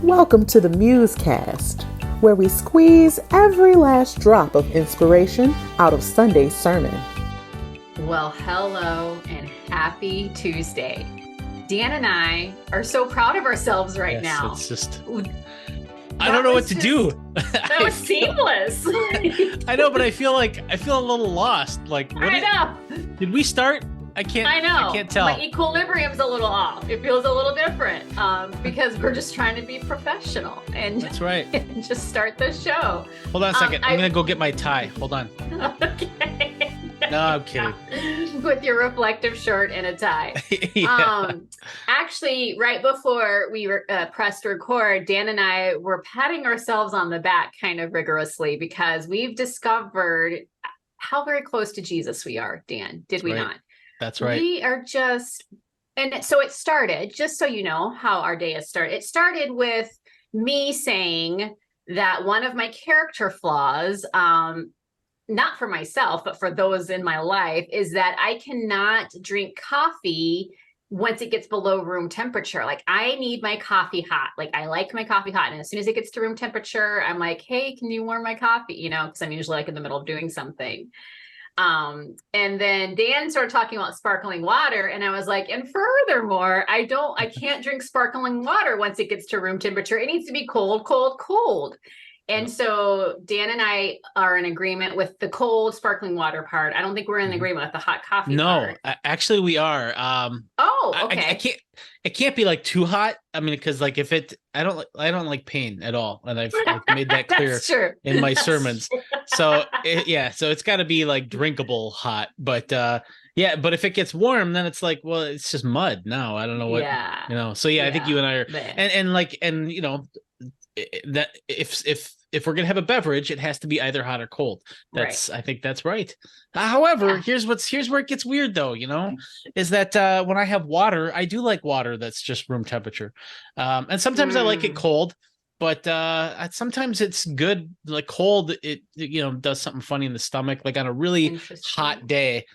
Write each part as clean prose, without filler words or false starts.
Welcome to the MuseCast, where we squeeze every last drop of inspiration out of Sunday's sermon. Well, hello and happy Tuesday. Dan and I are so proud of ourselves right now. It's just, I don't know what to do. That was seamless. I know, but I feel a little lost. Like, I know. Did we start? I can't tell. My equilibrium's a little off. It feels a little different because we're just trying to be professional and that's right. And just start the show. Hold on a second. I'm gonna go get my tie. Hold on. Okay. No, I'm kidding. With your reflective shirt and a tie. Yeah. Actually, right before we pressed record, Dan and I were patting ourselves on the back kind of rigorously because we've discovered how very close to Jesus we are, Dan. Did we not? That's right. We are just, and so it started, just so you know how our day has started. It started with me saying that one of my character flaws, not for myself, but for those in my life, is that I cannot drink coffee once it gets below room temperature. Like, I need my coffee hot. Like, I like my coffee hot. And as soon as it gets to room temperature, I'm like, hey, can you warm my coffee? You know, because I'm usually like in the middle of doing something. And then Dan started talking about sparkling water, and I was like, and furthermore, I can't drink sparkling water once it gets to room temperature. It needs to be cold, cold, cold. And so Dan and I are in agreement with the cold sparkling water part. I don't think we're in agreement with the hot coffee part. No, actually we are. Okay. It can't be like too hot. I mean, because like if it, I don't like pain at all, and I've made that clear in my sermons. So it's got to be like drinkable hot. But but if it gets warm, then it's like, well, it's just mud. No, I don't know what. Yeah. You know. So I think you and I are, and you know, that if we're gonna have a beverage, it has to be either hot or cold. I think that's right. However, here's where it gets weird, though. You know, is that when I have water, I do like water that's just room temperature, and sometimes I like it cold. But sometimes it's good, like cold. It does something funny in the stomach. Like on a really hot day,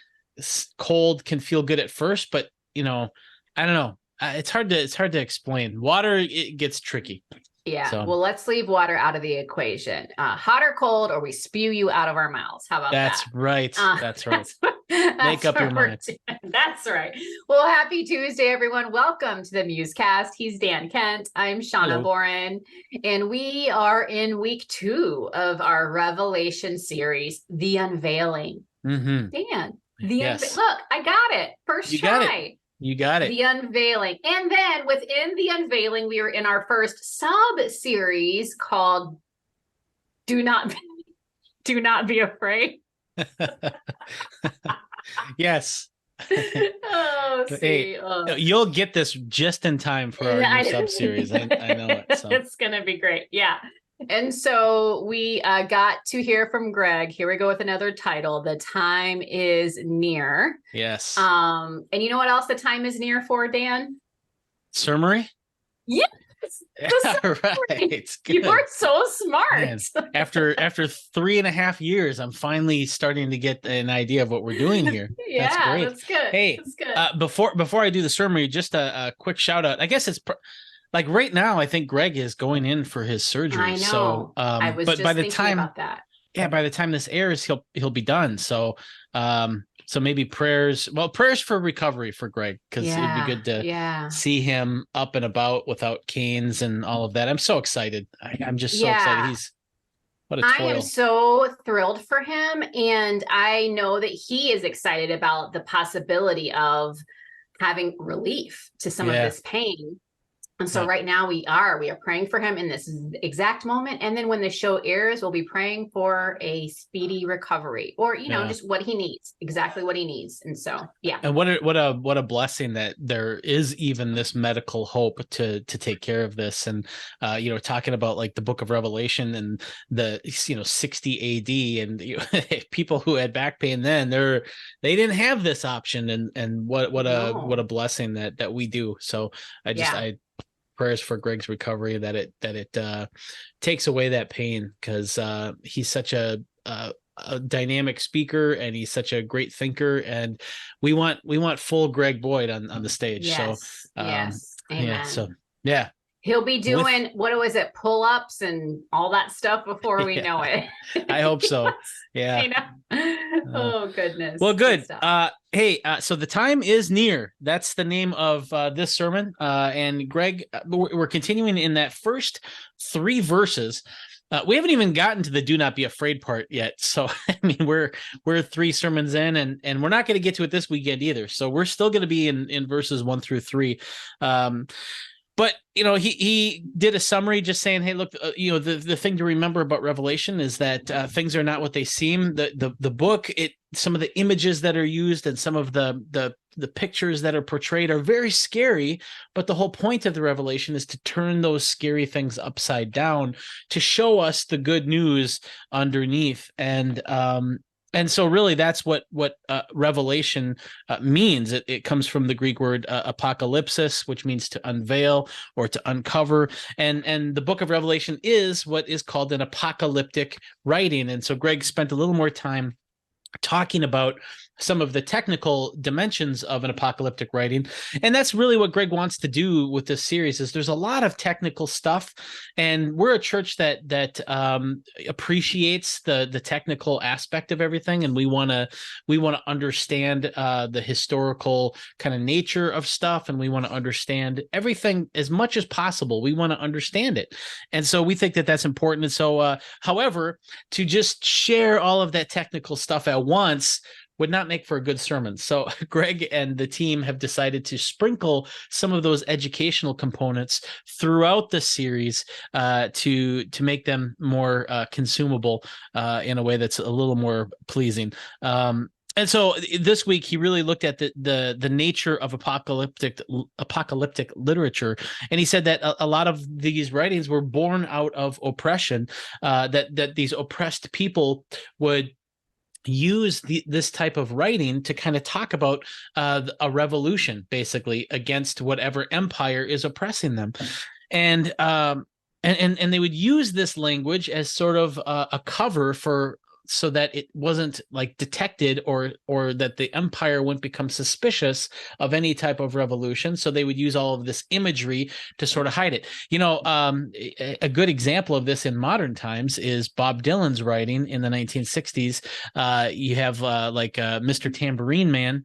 cold can feel good at first, but I don't know. It's hard to explain. Water, it gets tricky. Yeah. So, well, let's leave water out of the equation. Hot or cold, or we spew you out of our mouths. How about that? That's right. That's right. Make up your mind. That's right. Well, happy Tuesday, everyone. Welcome to the MuseCast. He's Dan Kent. I'm Shawna Boren. And we are in week 2 of our Revelation series, The Unveiling. Mm-hmm. Dan, look, I got it. First try. You got it. The Unveiling. And then within The Unveiling, we are in our first sub-series called Do Not Be Afraid. Yes. Hey, you'll get this just in time for our new sub-series. I know it. So. It's going to be great. Yeah. And so we got to hear from Greg. Here we go with another title. The time is near. Yes. And you know what else the time is near for, Dan? Summary? Yes. Right. You are so smart. Man, after 3.5 years, I'm finally starting to get an idea of what we're doing here. Yeah, that's great. That's good. Hey, that's good. Before I do the summary, just a quick shout out. I guess it's like right now, I think Greg is going in for his surgery. I know. So, I was but just by the thinking time about that. Yeah, by the time this airs, he'll be done. So, so maybe prayers for recovery for Greg, because it'd be good to see him up and about without canes and all of that. I'm so excited. I'm just so excited. What a toil. I am so thrilled for him, and I know that he is excited about the possibility of having relief to some of this pain. And so right now we are praying for him in this exact moment. And then when the show airs, we'll be praying for a speedy recovery, or, just what he needs, exactly what he needs. And so, And what a blessing that there is even this medical hope to take care of this. And, talking about like the book of Revelation and the, 60 AD and people who had back pain then they didn't have this option. And what a blessing that we do. So I prayers for Greg's recovery, that it takes away that pain, because he's such a dynamic speaker, and he's such a great thinker, and we want full Greg Boyd on the stage. Yes. So yes. Amen. yeah. So yeah. He'll be doing what was it, pull-ups and all that stuff before we know it. I hope so. Yeah. Oh goodness. Well, good. Hey, so the time is near. That's the name of this sermon. And Greg, we're continuing in that first 3 verses. We haven't even gotten to the "do not be afraid" part yet. So I mean, we're 3 sermons in, and we're not going to get to it this weekend either. So we're still going to be in verses 1 through 3. But, he did a summary just saying, hey, look, the thing to remember about Revelation is that things are not what they seem. The book, some of the images that are used and some of the pictures that are portrayed are very scary. But the whole point of the Revelation is to turn those scary things upside down to show us the good news underneath. And so really that's what revelation means. It comes from the Greek word apocalypsis, which means to unveil or to uncover. And the book of Revelation is what is called an apocalyptic writing. And so Greg spent a little more time talking about some of the technical dimensions of an apocalyptic writing. And that's really what Greg wants to do with this series. Is there's a lot of technical stuff, and we're a church that appreciates the technical aspect of everything, and we want to understand the historical kind of nature of stuff, and we want to understand everything as much as possible. We want to understand it, and so we think that that's important. And so, however, to just share all of that technical stuff at once would not make for a good sermon. So Greg and the team have decided to sprinkle some of those educational components throughout the series to make them more consumable in a way that's a little more pleasing. And so this week he really looked at the nature of apocalyptic literature, and he said that a lot of these writings were born out of oppression, that these oppressed people would use this type of writing to kind of talk about a revolution, basically, against whatever empire is oppressing them. And they would use this language as sort of a cover so that it wasn't like detected or that the empire wouldn't become suspicious of any type of revolution. So they would use all of this imagery to sort of hide it. A good example of this in modern times is Bob Dylan's writing in the 1960s. You have Mr. Tambourine Man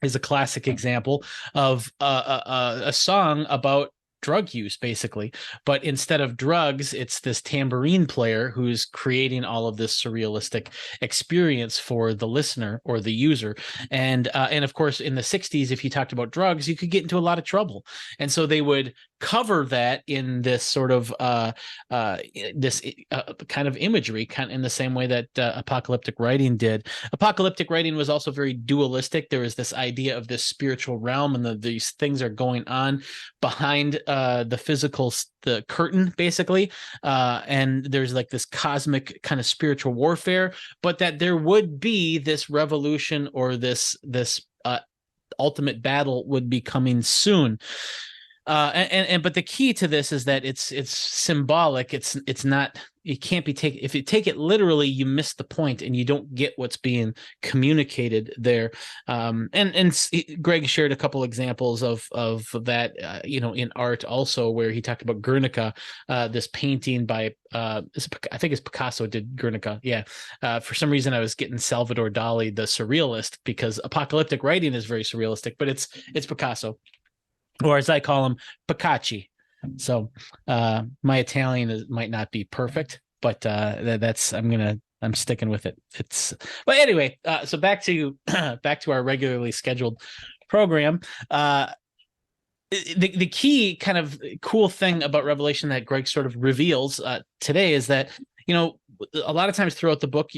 is a classic example of a song about drug use, basically, but instead of drugs, it's this tambourine player who's creating all of this surrealistic experience for the listener or the user. And of course, in the 60s, if you talked about drugs, you could get into a lot of trouble, and so they would cover that in this sort of kind of imagery, kind of in the same way that apocalyptic writing did. Apocalyptic writing was also very dualistic. There was this idea of this spiritual realm, and these things are going on behind the physical, the curtain, basically, and there's like this cosmic kind of spiritual warfare, but that there would be this revolution or this ultimate battle would be coming soon. But the key to this is that it's symbolic. It's not. It can't be taken. If you take it literally, you miss the point, and you don't get what's being communicated there. Greg shared a couple examples of that, in art also, where he talked about Guernica, this painting by I think it's Picasso did Guernica. Yeah. For some reason, I was getting Salvador Dali, the surrealist, because apocalyptic writing is very surrealistic, but it's Picasso, or as I call him, Piccacci. So my Italian might not be perfect, but I'm sticking with it. But anyway, so back to our regularly scheduled program. The key kind of cool thing about Revelation that Greg sort of reveals today is that, a lot of times throughout the book,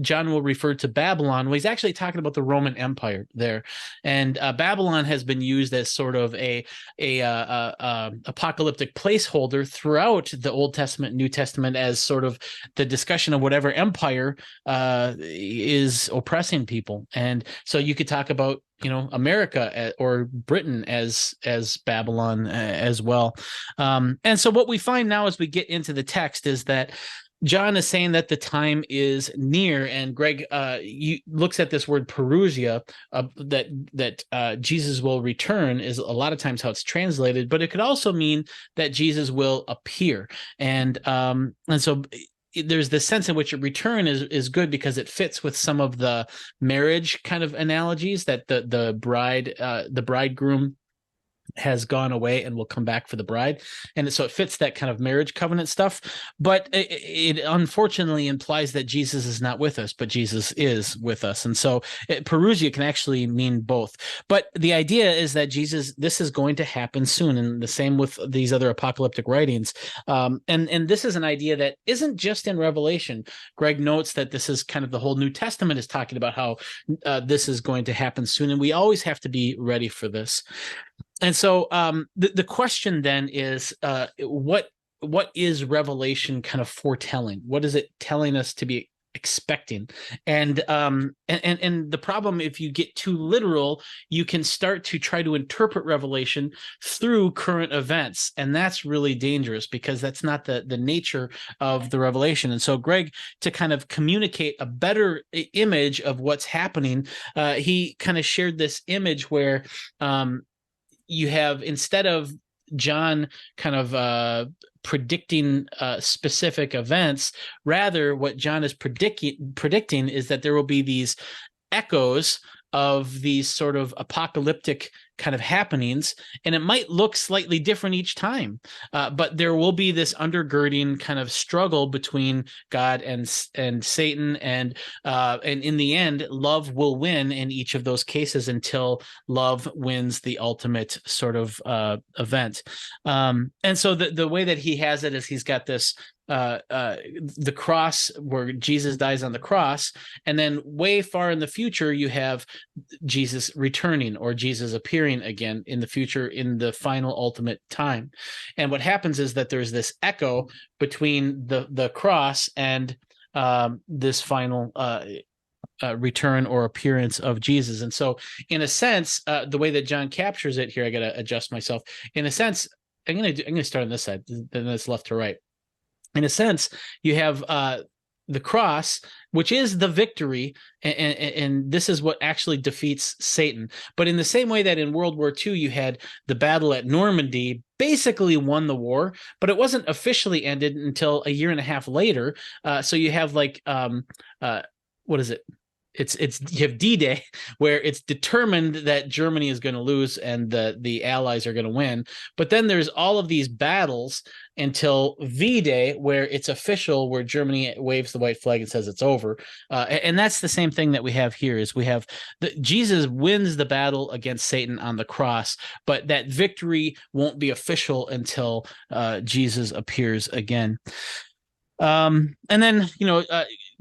John will refer to Babylon. Well, he's actually talking about the Roman Empire there, and Babylon has been used as sort of a apocalyptic placeholder throughout the Old Testament, New Testament, as sort of the discussion of whatever empire is oppressing people. And so you could talk about America or Britain as Babylon as well. And so what we find now as we get into the text is that John is saying that the time is near, and Greg looks at this word parousia, that Jesus will return is a lot of times how it's translated, but it could also mean that Jesus will appear, and so there's this sense in which a return is good because it fits with some of the marriage kind of analogies that the bridegroom has gone away and will come back for the bride, and so it fits that kind of marriage covenant stuff, but it unfortunately implies that Jesus is not with us, but Jesus is with us. And so parousia can actually mean both, but the idea is that this is going to happen soon, and the same with these other apocalyptic writings, and this is an idea that isn't just in Revelation. Greg notes that this is kind of the whole New Testament is talking about how this is going to happen soon, and we always have to be ready for this. And so the question then is, what is Revelation kind of foretelling? What is it telling us to be expecting? And the problem, if you get too literal, you can start to try to interpret Revelation through current events, and that's really dangerous because that's not the nature of the Revelation. And so Greg, to kind of communicate a better image of what's happening, he kind of shared this image where you have, instead of John kind of predicting specific events, rather what John is predicting is that there will be these echoes of these sort of apocalyptic kind of happenings, and it might look slightly different each time, but there will be this undergirding kind of struggle between God and Satan, and in the end, love will win in each of those cases until love wins the ultimate sort of event. And so the way that he has it is he's got this the cross where Jesus dies on the cross, and then way far in the future you have Jesus returning or Jesus appearing again in the future in the final ultimate time. And what happens is that there's this echo between the cross and this final return or appearance of Jesus. And so in a sense, the way that John captures it here, I got to adjust myself. In a sense, I'm going to start on this side, then it's left to right. In a sense, you have the cross, which is the victory, and this is what actually defeats Satan. But in the same way that in World War II, you had the battle at Normandy basically won the war, but it wasn't officially ended until a year and a half later. So you have like, what is it? It's you have D-Day, where it's determined that Germany is going to lose and the Allies are going to win. But then there's all of these battles until V-Day, where it's official, where Germany waves the white flag and says it's over. And that's the same thing that we have here. Is we have Jesus wins the battle against Satan on the cross, but that victory won't be official until Jesus appears again. And then,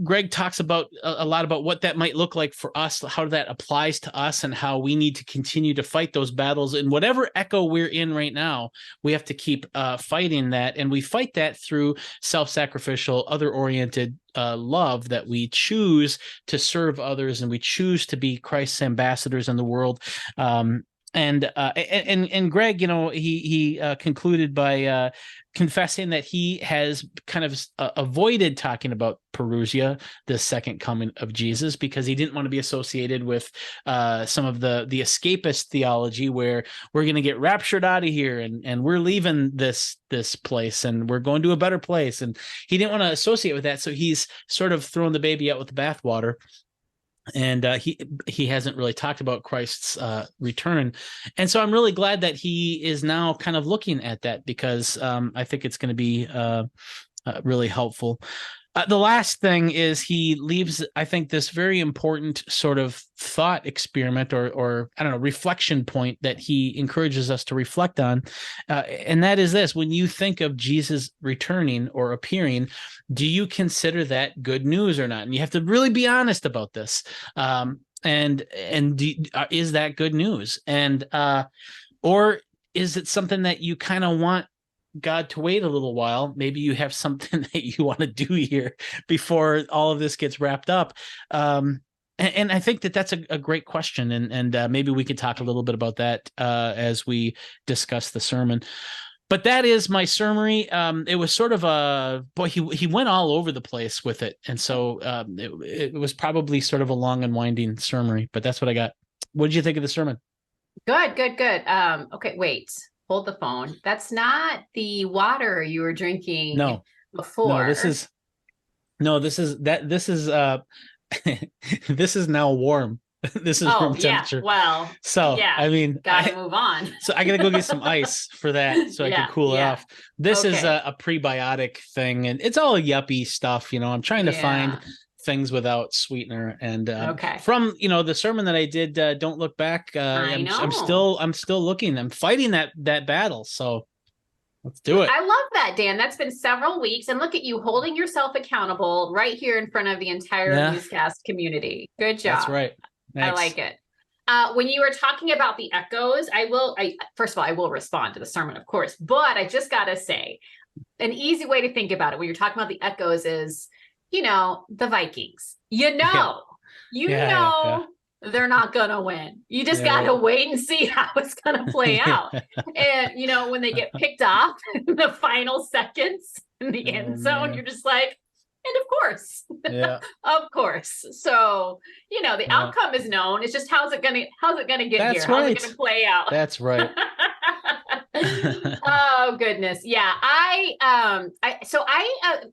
Greg talks about a lot about what that might look like for us, how that applies to us, and how we need to continue to fight those battles. And whatever echo we're in right now, we have to keep fighting that. And we fight that through self-sacrificial, other-oriented love, that we choose to serve others and we choose to be Christ's ambassadors in the world. And Greg, he concluded by confessing that he has kind of avoided talking about parousia, the second coming of Jesus, because he didn't want to be associated with some of the escapist theology where we're going to get raptured out of here and we're leaving this place and we're going to a better place. And he didn't want to associate with that. So he's sort of thrown the baby out with the bathwater. And he hasn't really talked about Christ's return. And so I'm really glad that he is now kind of looking at that, because I think it's going to be really helpful. The last thing is he leaves, I think, this very important sort of thought experiment or I don't know, reflection point that he encourages us to reflect on. And that is this: when you think of Jesus returning or appearing, do you consider that good news or not? And you have to really be honest about this. Is that good news? And or is it something that you kind of want God to wait a little while? Maybe you have something that you want to do here before all of this gets wrapped up. And I think that that's a great question. And maybe we could talk a little bit about that as we discuss the sermon. but that is my summary. It was sort of he went all over the place with it, and so it was probably sort of a long and winding summary, but that's what I got. What did you think of the sermon? Good. Okay, wait. Hold the phone. That's not the water you were drinking before. This is this is now warm. This is room temperature. Yeah. Well, so yeah, I mean, gotta move on. So I gotta go get some ice for that, so I can cool it off. This is a prebiotic thing, and it's all yuppie stuff. I'm trying to find things without sweetener, and from the sermon that I did, Don't Look Back. I'm still looking. I'm fighting that battle. So let's do it. I love that, Dan. That's been several weeks, and look at you holding yourself accountable right here in front of the entire MuseCast community. Good job. That's right. Thanks. I like it. When you were talking about the echoes, first of all, I will respond to the sermon, of course, but I just got to say, an easy way to think about it when you're talking about the echoes is, the Vikings, they're not going to win. You just got to wait and see how it's going to play out. And, when they get picked off in the final seconds in the end zone, you're just like, and of course, of course. So, the outcome is known. It's just how's it gonna get here? How's it gonna play out? That's right. Oh goodness, yeah. I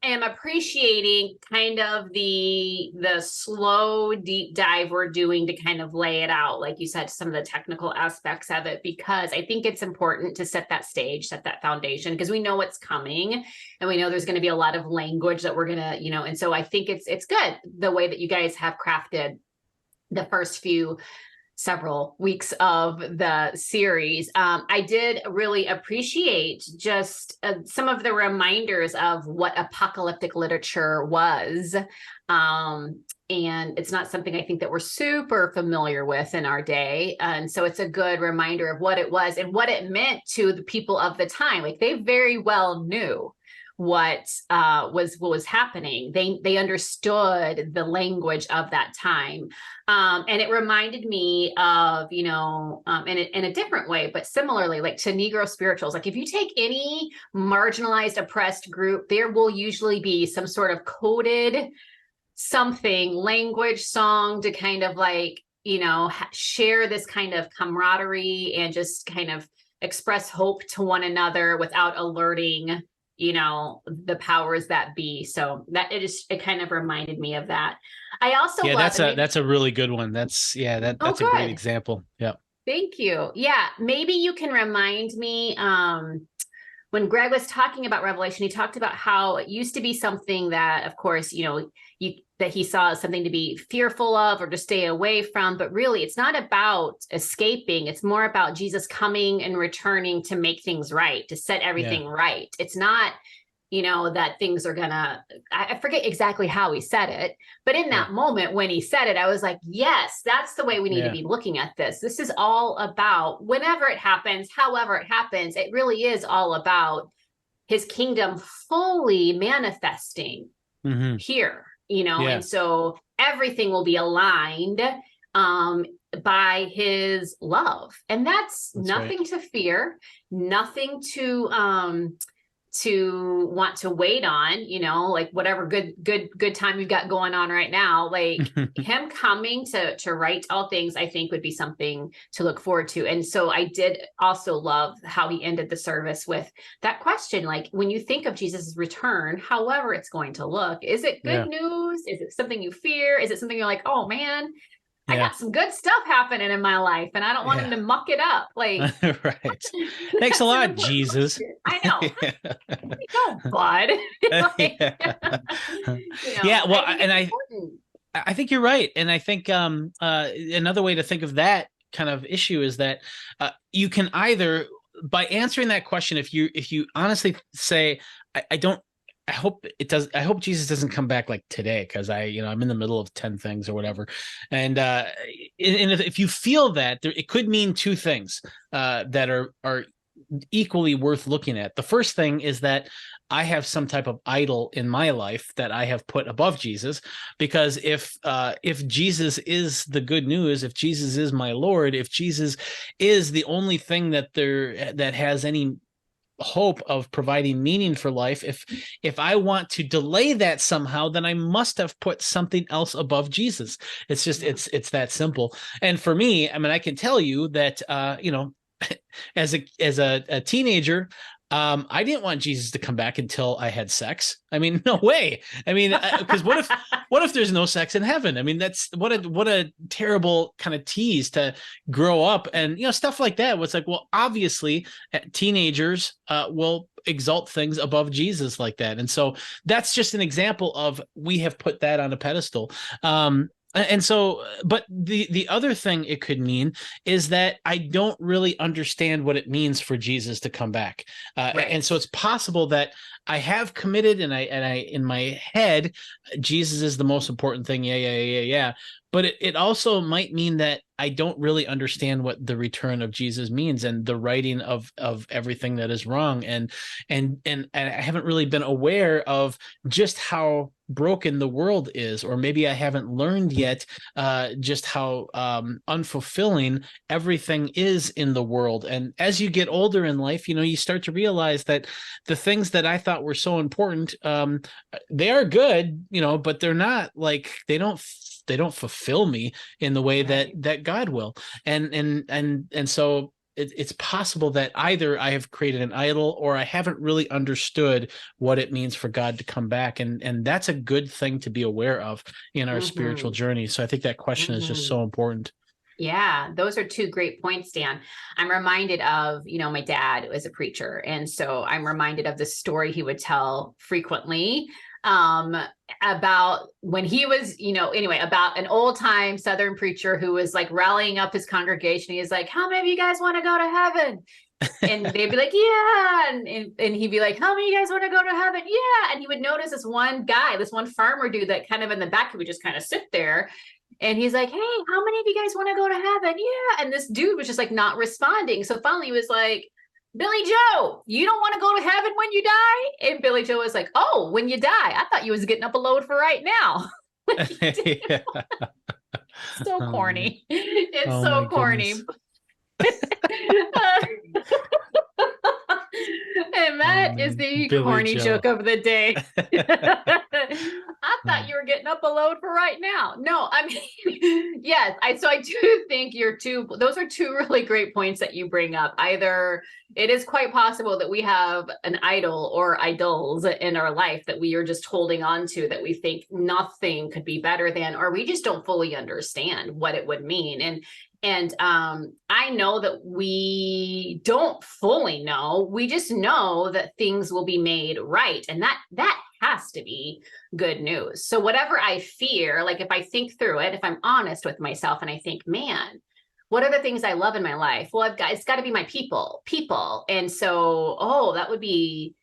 am appreciating kind of the slow deep dive we're doing to kind of lay it out, like you said, some of the technical aspects of it, because I think it's important to set that stage, set that foundation, because we know what's coming, and we know there's going to be a lot of language that we're gonna, and so I think it's good the way that you guys have crafted the first several weeks of the series. I did really appreciate just some of the reminders of what apocalyptic literature was. And it's not something I think that we're super familiar with in our day. And so it's a good reminder of what it was and what it meant to the people of the time. Like, they very well knew what was happening. They understood the language of that time. And it reminded me of, in a different way, but similarly, like to Negro spirituals. Like, if you take any marginalized, oppressed group, there will usually be some sort of coded language song to kind of like, share this kind of camaraderie and just kind of express hope to one another without alerting the powers that be. So that it kind of reminded me of that. I also that's a really good one. That's a great example. Yeah. Thank you. Yeah. Maybe you can remind me, when Greg was talking about Revelation, he talked about how it used to be something that, of course, that he saw as something to be fearful of or to stay away from, but really it's not about escaping. It's more about Jesus coming and returning to make things right, to set everything right. It's not, that things are I forget exactly how he said it, but in that moment when he said it, I was like, yes, that's the way we need to be looking at this. This is all about whenever it happens, however it happens, it really is all about his kingdom fully manifesting here. And so everything will be aligned by his love. And that's nothing to fear, nothing to want to wait on, like whatever good time you've got going on right now, like him coming to right all things, I think would be something to look forward to. And so I did also love how he ended the service with that question. Like, when you think of Jesus' return, however it's going to look, is it good news? Is it something you fear? Is it something you're like, oh man, I got some good stuff happening in my life and I don't want him to muck it up. Like, right. Thanks a lot, Jesus. I know. No, bud. Well, I think you're right. And I think another way to think of that kind of issue is that you can either, by answering that question, if you honestly say, I hope Jesus doesn't come back like today, because I'm in the middle of 10 things or whatever. And if you feel that, it could mean two things that are equally worth looking at. The first thing is that I have some type of idol in my life that I have put above Jesus, because if Jesus is the good news, if Jesus is my Lord, if Jesus is the only thing that has any hope of providing meaning for life, if I want to delay that somehow, then I must have put something else above Jesus. It's just it's that simple. And for me, I mean, I can tell you that as a teenager, I didn't want Jesus to come back until I had sex. I mean, no way. I mean, because what if there's no sex in heaven? I mean, that's what a terrible kind of tease to grow up, and stuff like that. Was like, well, obviously, teenagers will exalt things above Jesus like that, and so that's just an example of we have put that on a pedestal. And so, but the other thing it could mean is that I don't really understand what it means for Jesus to come back. Right. And so it's possible that I have committed and I in my head, Jesus is the most important thing. Yeah. But it also might mean that I don't really understand what the return of Jesus means and the righting of everything that is wrong. And I haven't really been aware of just how broken the world is, or maybe I haven't learned yet just how unfulfilling everything is in the world. And as you get older in life, you start to realize that the things that I thought were so important, they are good, but they're not like, they don't fulfill me in the way that God will. And so it's possible that either I have created an idol or I haven't really understood what it means for God to come back. And that's a good thing to be aware of in our spiritual journey. So I think that question is just so important. Yeah, those are two great points, Dan. I'm reminded of, my dad was a preacher. And so I'm reminded of the story he would tell frequently about when he was, about an old time Southern preacher who was like rallying up his congregation. He's like, how many of you guys want to go to heaven? And they'd be like, yeah. And he'd be like, how many of you guys want to go to heaven? Yeah. And he would notice this one guy, this one farmer dude that kind of in the back, he would just kind of sit there. And he's like, hey, how many of you guys want to go to heaven? Yeah. And this dude was just like not responding. So finally he was like, Billy Joe, you don't want to go to heaven when you die? And Billy Joe was like, oh, when you die, I thought you was getting up a load for right now. Yeah. So corny. It's so corny. And that is the Billy corny Joe. Joke of the day. I thought you were getting up a load for right now. No, I mean, yes. So I do think those are two really great points that you bring up. Either it is quite possible that we have an idol or idols in our life that we are just holding on to, that we think nothing could be better than, or we just don't fully understand what it would mean. And I know that we don't fully know. We just know that things will be made right. And that has to be good news. So whatever I fear, like if I think through it, if I'm honest with myself and I think, man, what are the things I love in my life? Well, it's got to be my people. And so, that would be,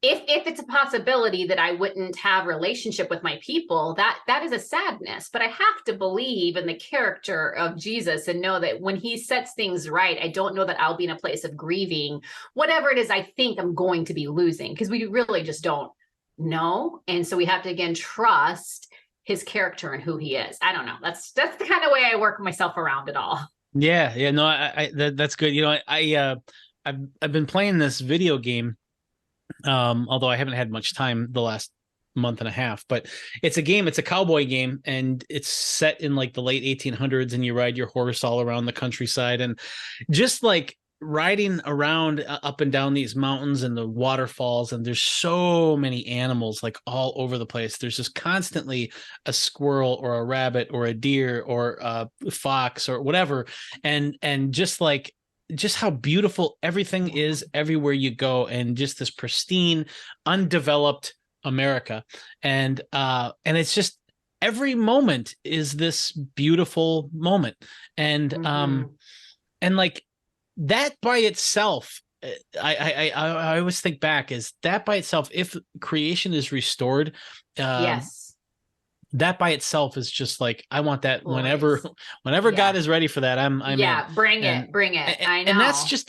if it's a possibility that I wouldn't have relationship with my people, that is a sadness. But I have to believe in the character of Jesus and know that when he sets things right, I don't know that I'll be in a place of grieving whatever it is I think I'm going to be losing, because we really just don't know. And so we have to, again, trust his character and who he is. I don't know. That's the kind of way I work myself around it all. Yeah. No, that's good. I've been playing this video game. Although I haven't had much time the last month and a half, but it's a cowboy game, and it's set in like the late 1800s, and you ride your horse all around the countryside, and just like riding around up and down these mountains and the waterfalls, and there's so many animals like all over the place. There's just constantly a squirrel or a rabbit or a deer or a fox or whatever, and just how beautiful everything is everywhere you go, and just this pristine, undeveloped America. And it's just every moment is this beautiful moment. And and like that by itself, I always think back, is that by itself, if creation is restored, yes. That by itself is just like, I want that whenever God is ready for that. I'm bring it. I know. And that's just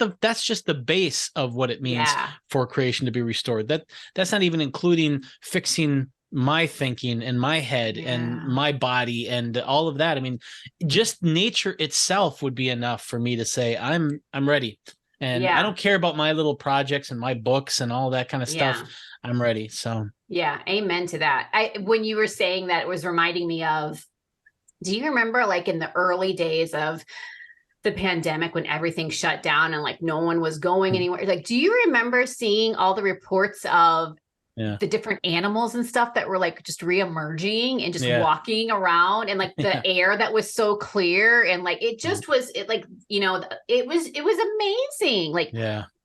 the base of what it means for creation to be restored. That's not even including fixing my thinking and my head and my body and all of that. I mean, just nature itself would be enough for me to say, I'm ready. And I don't care about my little projects and my books and all that kind of stuff. I'm ready. So yeah, amen to that. When you were saying that, it was reminding me of, do you remember like in the early days of the pandemic when everything shut down and like no one was going anywhere? Like, do you remember seeing all the reports of the different animals and stuff that were like just reemerging and just walking around, and like the air that was so clear, and like it just was, it like, you know, it was amazing. Like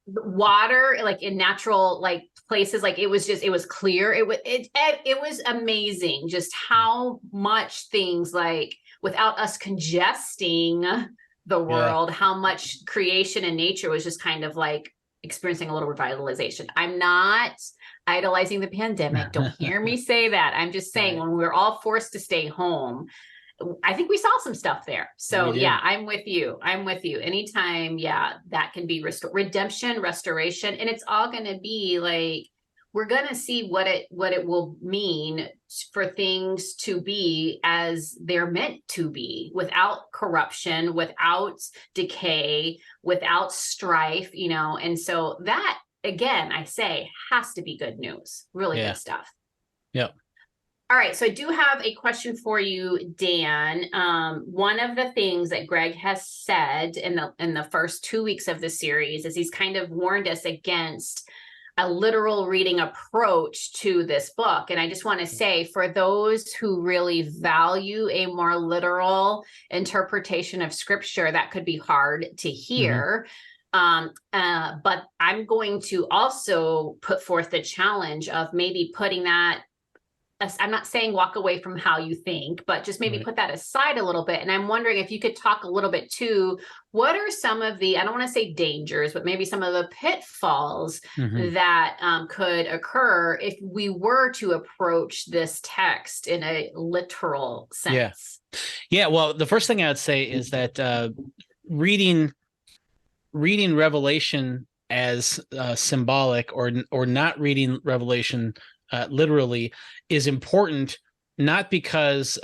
water, like in natural like places, like it was clear. It was amazing just how much things, like without us congesting the world, how much creation and nature was just kind of like experiencing a little revitalization. I'm not idolizing the pandemic. Don't hear me say that. I'm just saying when we were all forced to stay home, I think we saw some stuff there. So I'm with you. Anytime, that can be redemption, restoration, and it's all going to be like, we're going to see what it will mean for things to be as they're meant to be, without corruption, without decay, without strife, you know. And so that, again, I say, has to be good news. Really good stuff. Yep. All right. So I do have a question for you, Dan. One of the things that Greg has said in the first 2 weeks of the series is he's kind of warned us against a literal reading approach to this book. And I just want to say, for those who really value a more literal interpretation of scripture, that could be hard to hear. But I'm going to also put forth the challenge of maybe putting that, I'm not saying walk away from how you think, but just maybe put that aside a little bit. And I'm wondering if you could talk a little bit too, what are some of the, I don't want to say dangers, but maybe some of the pitfalls that could occur if we were to approach this text in a literal sense? Yeah. Well, the first thing I would say is that reading Revelation as symbolic, or not reading Revelation literally, is important, not because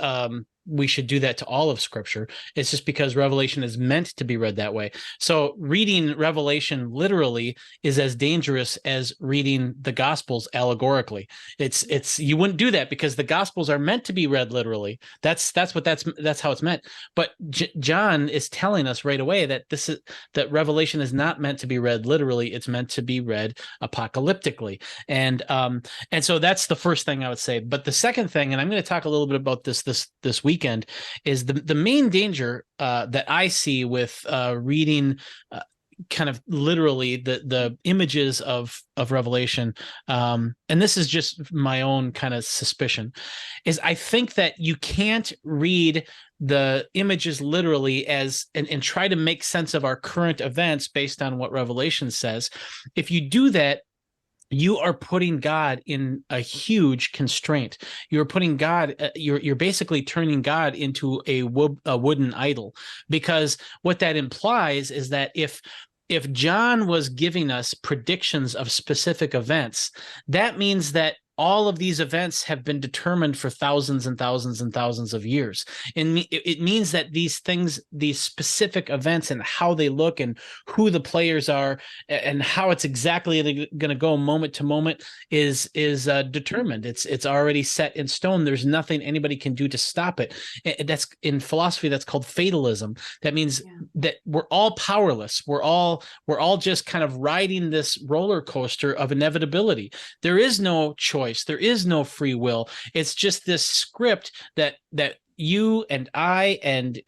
we should do that to all of Scripture. It's just because Revelation is meant to be read that way. So reading Revelation literally is as dangerous as reading the Gospels allegorically. It's you wouldn't do that because the Gospels are meant to be read literally. That's how it's meant. But John is telling us right away that that Revelation is not meant to be read literally. It's meant to be read apocalyptically. And so that's the first thing I would say. But the second thing, and I'm going to talk a little bit about this weekend, is the main danger that I see with reading kind of literally the images of Revelation, and this is just my own kind of suspicion, is I think that you can't read the images literally as and try to make sense of our current events based on what Revelation says. If you do that, you are putting God in a huge constraint. You're putting God, you're basically turning God into a wooden idol, because what that implies is that if John was giving us predictions of specific events, that means that all of these events have been determined for thousands and thousands and thousands of years. And it means that these things, these specific events and how they look and who the players are and how it's exactly going to go moment to moment is determined. It's already set in stone. There's nothing anybody can do to stop it. That's in philosophy, that's called fatalism. That means that we're all powerless. We're all just kind of riding this roller coaster of inevitability. There is no choice. There is no free will. It's just this script that you and I and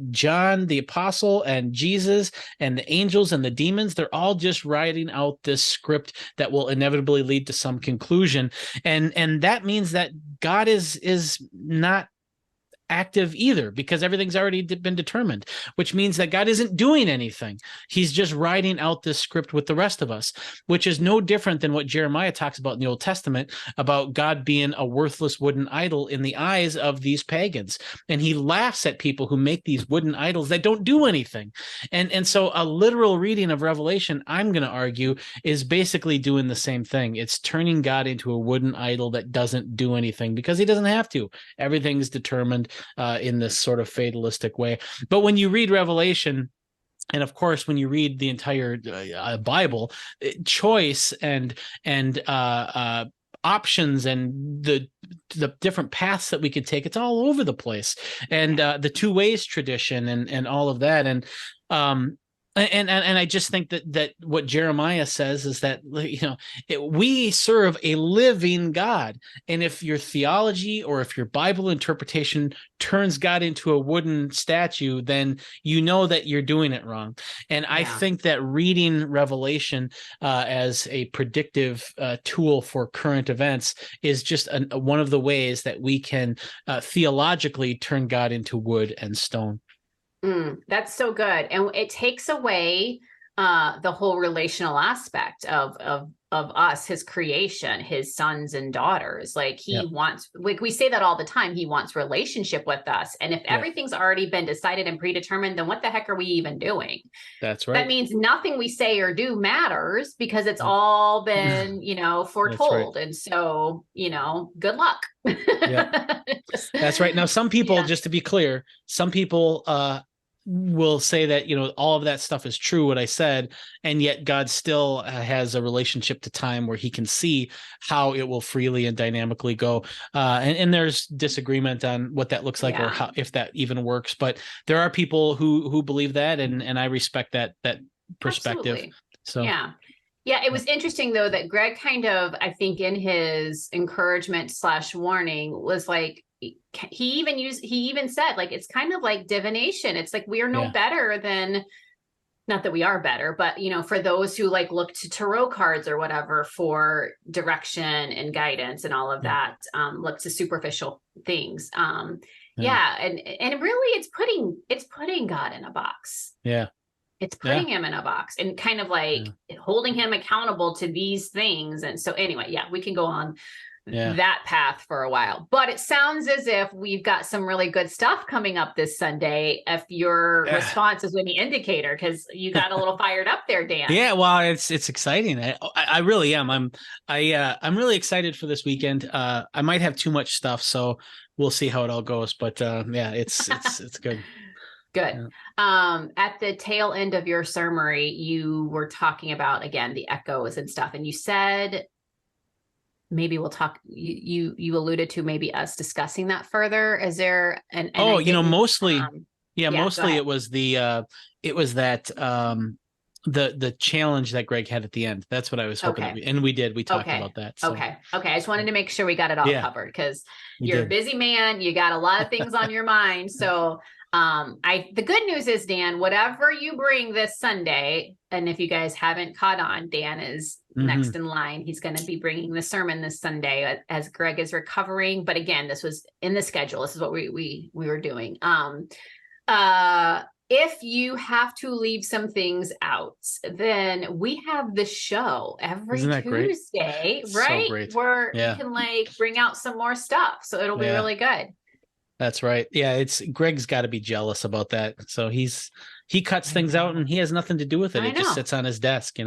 John the apostle and Jesus and the angels and the demons, they're all just writing out this script that will inevitably lead to some conclusion. And that means that God is not active either, because everything's already been determined, which means that God isn't doing anything. He's just writing out this script with the rest of us, which is no different than what Jeremiah talks about in the Old Testament about God being a worthless wooden idol in the eyes of these pagans. And he laughs at people who make these wooden idols that don't do anything. And so a literal reading of Revelation, I'm going to argue, is basically doing the same thing. It's turning God into a wooden idol that doesn't do anything because he doesn't have to. Everything's determined in this sort of fatalistic way. But when you read Revelation, And of course, when you read the entire Bible, choice and options and the different paths that we could take, it's all over the place. And the two ways tradition and all of that. And I just think that what Jeremiah says is that, we serve a living God. And if your theology or if your Bible interpretation turns God into a wooden statue, then you know that you're doing it wrong. And I think that reading Revelation as a predictive tool for current events is just one of the ways that we can theologically turn God into wood and stone. That's so good. And it takes away the whole relational aspect of us, his creation, his sons and daughters. Like he wants, like we say that all the time, he wants relationship with us. And if everything's already been decided and predetermined, then what the heck are we even doing? That's right. That means nothing we say or do matters because it's all been, foretold. Right. And so, good luck. That's right. Now, some people, just to be clear, some people will say that, all of that stuff is true, what I said, and yet God still has a relationship to time where he can see how it will freely and dynamically go. And there's disagreement on what that looks like or how, if that even works. But there are people who believe that, and I respect that perspective. Absolutely. So Yeah, it was interesting though that Greg kind of, I think in his encouragement / warning was like, he even said like, it's kind of like divination. It's like, we are no better than, not that we are better, but for those who like look to tarot cards or whatever for direction and guidance and all of that, look to superficial things. And really it's putting God in a box. Yeah. It's putting him in a box and kind of like holding him accountable to these things. And so anyway, we can go on that path for a while, but it sounds as if we've got some really good stuff coming up this Sunday. If your response is any indicator, because you got a little fired up there, Dan. Yeah, well, it's exciting. I really am. I'm really excited for this weekend. I might have too much stuff, so we'll see how it all goes. But it's good. Good. Yeah. At the tail end of your summary, you were talking about, again, the echoes and stuff. And you said, maybe we'll talk, you alluded to maybe us discussing that further. Is there mostly it was the challenge that Greg had at the end. That's what I was hoping. And we talked about that. So. Okay. I just wanted to make sure we got it all covered because you're a busy man. You got a lot of things on your mind. So the good news is, Dan, whatever you bring this Sunday, and if you guys haven't caught on, Dan is next in line. He's going to be bringing the sermon this Sunday as Greg is recovering. But again, this was in the schedule. This is what we were doing. If you have to leave some things out, then we have the show every Tuesday, right? So where you can like bring out some more stuff. So it'll be really good. That's right. Yeah, Greg's got to be jealous about that. So he cuts things out and he has nothing to do with it. It just sits on his desk,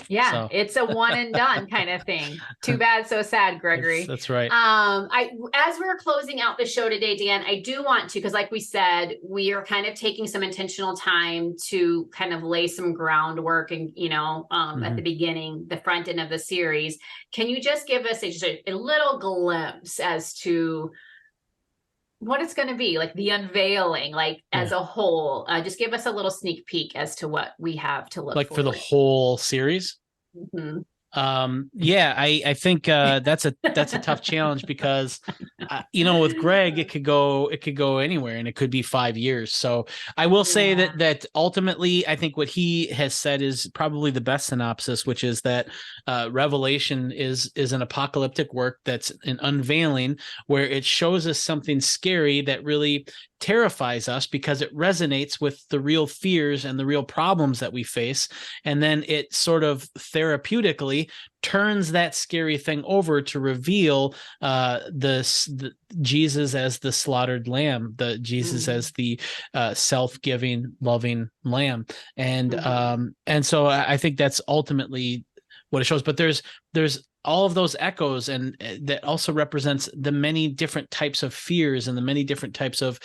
Yeah, so. It's a one and done kind of thing. Too bad, so sad, Gregory. That's right. As we're closing out the show today, Dan, I do want to, because like we said, we are kind of taking some intentional time to kind of lay some groundwork and, at the beginning, the front end of the series. Can you just give us a little glimpse as to what it's going to be, like the unveiling, like as a whole? Just give us a little sneak peek as to what we have to look for the whole series. Mm-hmm. I think that's a tough challenge because with Greg it could go anywhere and it could be 5 years. So I will say that ultimately I think what he has said is probably the best synopsis, which is that Revelation is an apocalyptic work that's an unveiling where it shows us something scary that really terrifies us because it resonates with the real fears and the real problems that we face. And then it sort of therapeutically turns that scary thing over to reveal the Jesus as the slaughtered lamb, the Jesus as the self-giving, loving lamb. And so I think that's ultimately what it shows. But there's all of those echoes, and that also represents the many different types of fears and the many different types of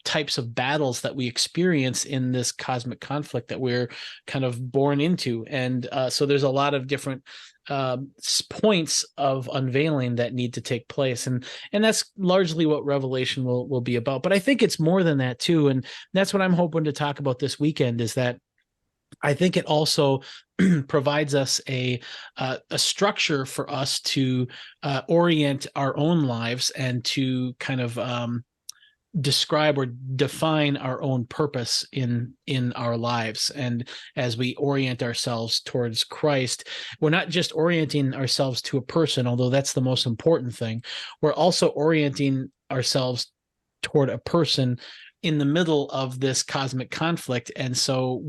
types of battles that we experience in this cosmic conflict that we're kind of born into. And so there's a lot of different points of unveiling that need to take place, and that's largely what Revelation will be about. But I think it's more than that too, and that's what I'm hoping to talk about this weekend, is that I think it also provides us a structure for us to orient our own lives and to kind of describe or define our own purpose in our lives. And as we orient ourselves towards Christ, we're not just orienting ourselves to a person, although that's the most important thing. We're also orienting ourselves toward a person in the middle of this cosmic conflict. And so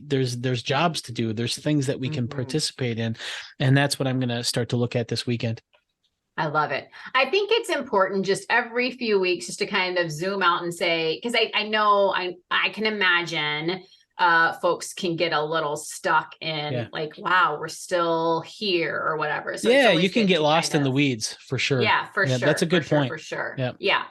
there's jobs to do. There's things that we can participate in. And that's what I'm going to start to look at this weekend. I love it. I think it's important just every few weeks just to kind of zoom out and say, because I know I can imagine folks can get a little stuck in like, wow, we're still here or whatever. So you can get lost in the weeds for sure. Yeah, for sure. That's a good point. For sure. Yeah. Yeah.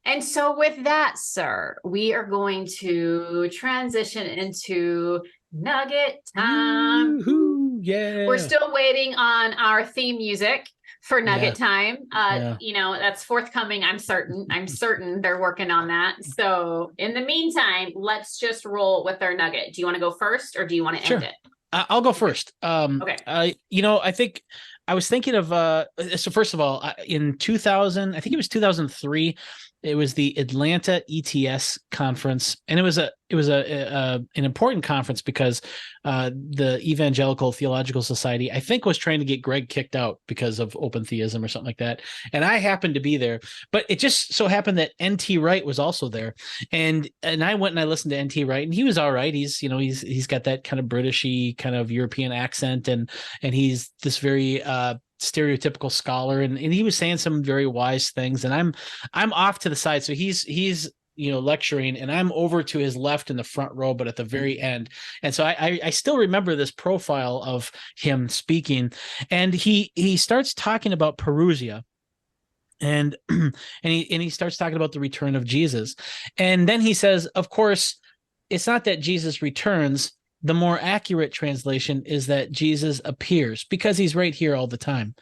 And so with that, sir, we are going to transition into nugget time. Woo-hoo, yeah. We're still waiting on our theme music for nugget time. You know, that's forthcoming. I'm certain they're working on that. So in the meantime, let's just roll with our nugget. Do you want to go first, or do you want to end it? I'll go first. Okay. You know, I think I was thinking of, so first of all, in 2000, I think it was 2003, it was the Atlanta ETS conference, and it was an important conference because the Evangelical Theological Society, I think, was trying to get Greg kicked out because of open theism or something like that. And I happened to be there, but it just so happened that N.T. Wright was also there, and I went and I listened to N.T. Wright, and he was all right. He's he's got that kind of Britishy kind of European accent, and he's this very stereotypical scholar, and he was saying some very wise things, and I'm off to the side, so he's lecturing, and I'm over to his left in the front row, but at the very end. And so I still remember this profile of him speaking, and he starts talking about Perusia, and he starts talking about the return of Jesus, and then he says, of course, it's not that Jesus returns. The more accurate translation is that Jesus appears, because he's right here all the time.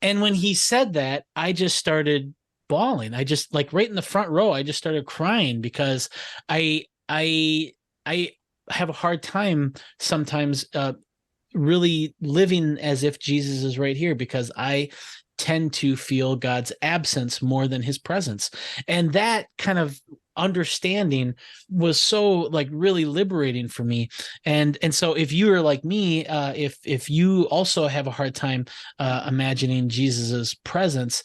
And when he said that, I just started bawling. I just, like, right in the front row, I just started crying, because I have a hard time sometimes really living as if Jesus is right here, because I tend to feel God's absence more than his presence. And that kind of understanding was so, like, really liberating for me. And so if you are like me, if you also have a hard time imagining Jesus's presence,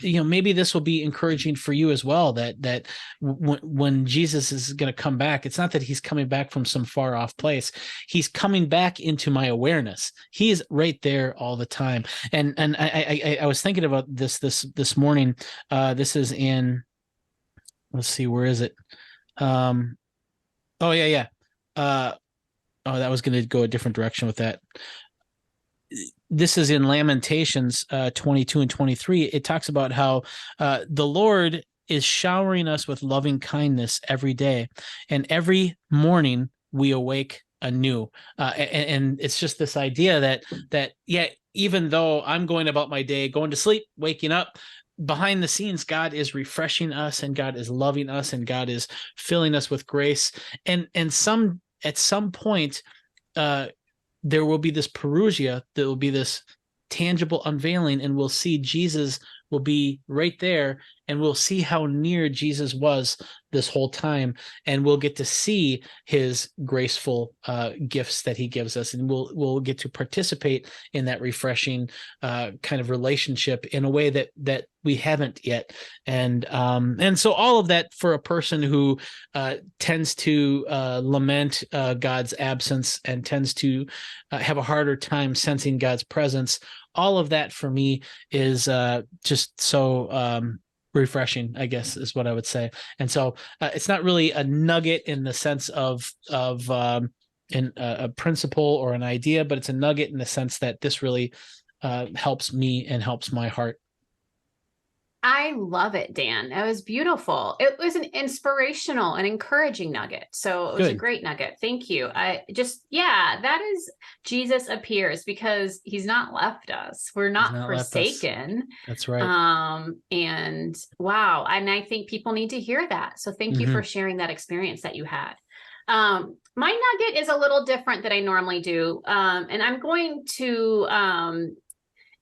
maybe this will be encouraging for you as well, that when Jesus is going to come back, it's not that he's coming back from some far off place. He's coming back into my awareness. He is right there all the time. And I was thinking about this morning. This is in, let's see, where is it? That was going to go a different direction with that. This is in Lamentations 22 and 23. It talks about how the Lord is showering us with loving kindness every day, and every morning we awake anew. And it's just this idea that even though I'm going about my day, going to sleep, waking up, behind the scenes, God is refreshing us, and God is loving us, and God is filling us with grace. And at some point, there will be this parousia, there will be this tangible unveiling, and we'll see Jesus will be right there, and we'll see how near Jesus was this whole time, and we'll get to see his graceful gifts that he gives us, and we'll get to participate in that refreshing kind of relationship in a way that we haven't yet. And so all of that, for a person who tends to lament God's absence and tends to have a harder time sensing God's presence, all of that for me is just so refreshing, I guess, is what I would say. And so it's not really a nugget in the sense of a principle or an idea, but it's a nugget in the sense that this really helps me and helps my heart. I love it, Dan. That was beautiful. It was an inspirational and encouraging nugget. So it was a great nugget. Thank you. That is Jesus appears, because he's not left us. We're not forsaken. That's right. And wow. And I think people need to hear that. So thank you for sharing that experience that you had. My nugget is a little different than I normally do. And I'm going to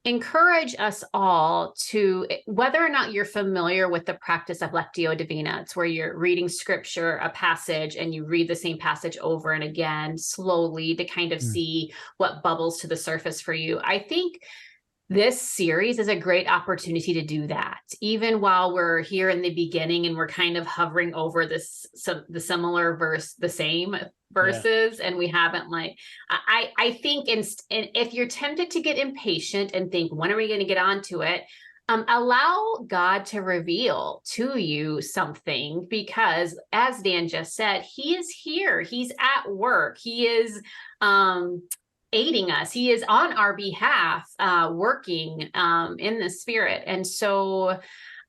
encourage us all to, whether or not you're familiar with the practice of Lectio Divina, it's where you're reading scripture, a passage, and you read the same passage over and again, slowly, to kind of see what bubbles to the surface for you. I think this series is a great opportunity to do that, even while we're here in the beginning and we're kind of hovering over the similar verse, the same verses, and we haven't I think if you're tempted to get impatient and think, when are we going to get onto it? Allow God to reveal to you something, because as Dan just said, he is here. He's at work. He is, aiding us. He is on our behalf, working in the spirit. And so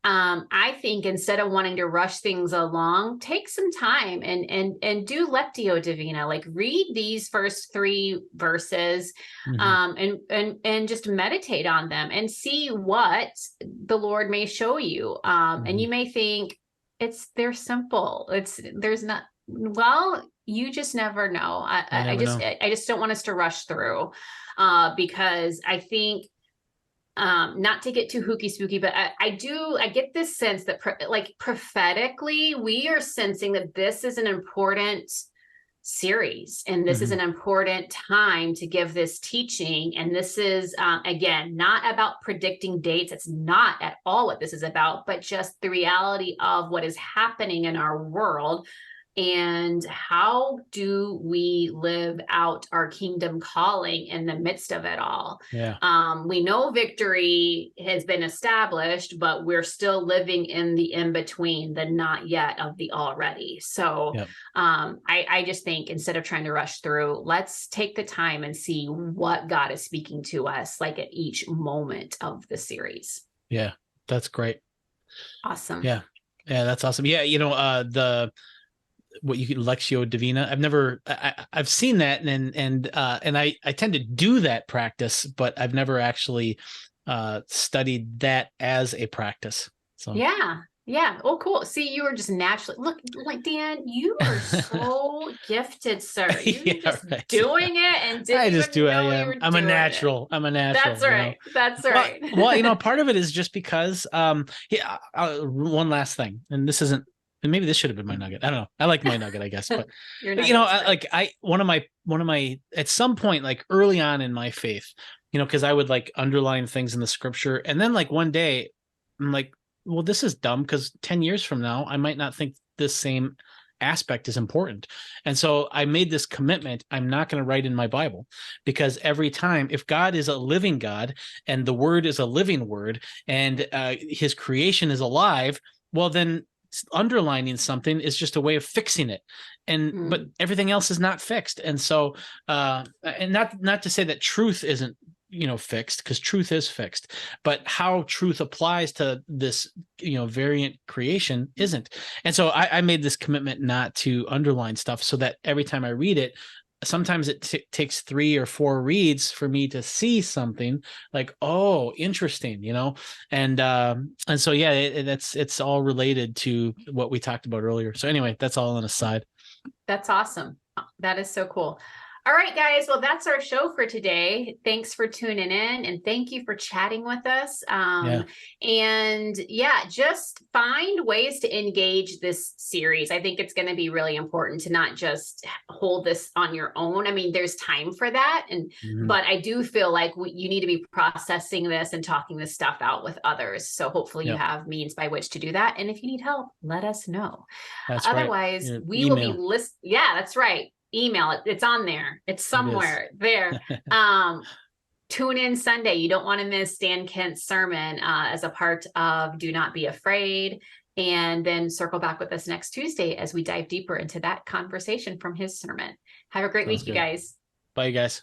I think instead of wanting to rush things along, take some time and do Lectio Divina, like read these first 3 verses, and just meditate on them and see what the Lord may show you. And you may think they're simple. You just never know. I just don't want us to rush through, because I think, not to get too hooky spooky, but I get this sense that prophetically, we are sensing that this is an important series, and this is an important time to give this teaching. And this is, again, not about predicting dates. It's not at all what this is about, but just the reality of what is happening in our world. And how do we live out our kingdom calling in the midst of it all? Yeah. We know victory has been established, but we're still living in the in-between, the not yet of the already. So I just think, instead of trying to rush through, let's take the time and see what God is speaking to us, like at each moment of the series. Yeah, that's great. Awesome. Yeah, that's awesome. Yeah, what you could Lectio Divina. I've seen that, and I tend to do that practice, but I've never actually studied that as a practice. So yeah. Oh, cool. See, you were just naturally, look, like Dan, you are so gifted, sir. You're just doing it, and didn't even know you were I'm a natural. I'm a natural. That's right. That's right. Well, part of it is just because one last thing, and maybe this should have been my nugget. I don't know. I like my nugget, I guess. But one of my at some point, like early on in my faith, because I would like underline things in the scripture, and then like one day, I'm like, well, this is dumb, because 10 years from now, I might not think this same aspect is important. And so I made this commitment: I'm not going to write in my Bible, because every time, if God is a living God and the Word is a living Word, and His creation is alive, well, then underlining something is just a way of fixing it, but everything else is not fixed. And so and not to say that truth isn't fixed, because truth is fixed, but how truth applies to this variant creation isn't. And so I made this commitment not to underline stuff, so that every time I read it, sometimes it takes 3 or 4 reads for me to see something like, oh, interesting, and so it's all related to what we talked about earlier. So anyway, that's all on a side. That's awesome. That is so cool. All right, guys. Well, that's our show for today. Thanks for tuning in, and thank you for chatting with us. And just find ways to engage this series. I think it's going to be really important to not just hold this on your own. I mean, there's time for that, but I do feel like you need to be processing this and talking this stuff out with others. So hopefully you have means by which to do that. And if you need help, let us know. Otherwise, we will be listening. Yeah, that's right. Email it. It's on there. It's somewhere there. Tune in Sunday. You don't want to miss Dan Kent's sermon as a part of Do Not Be Afraid. and then circle back with us next Tuesday as we dive deeper into that conversation from his sermon. Have a great week, you guys. Bye, you guys.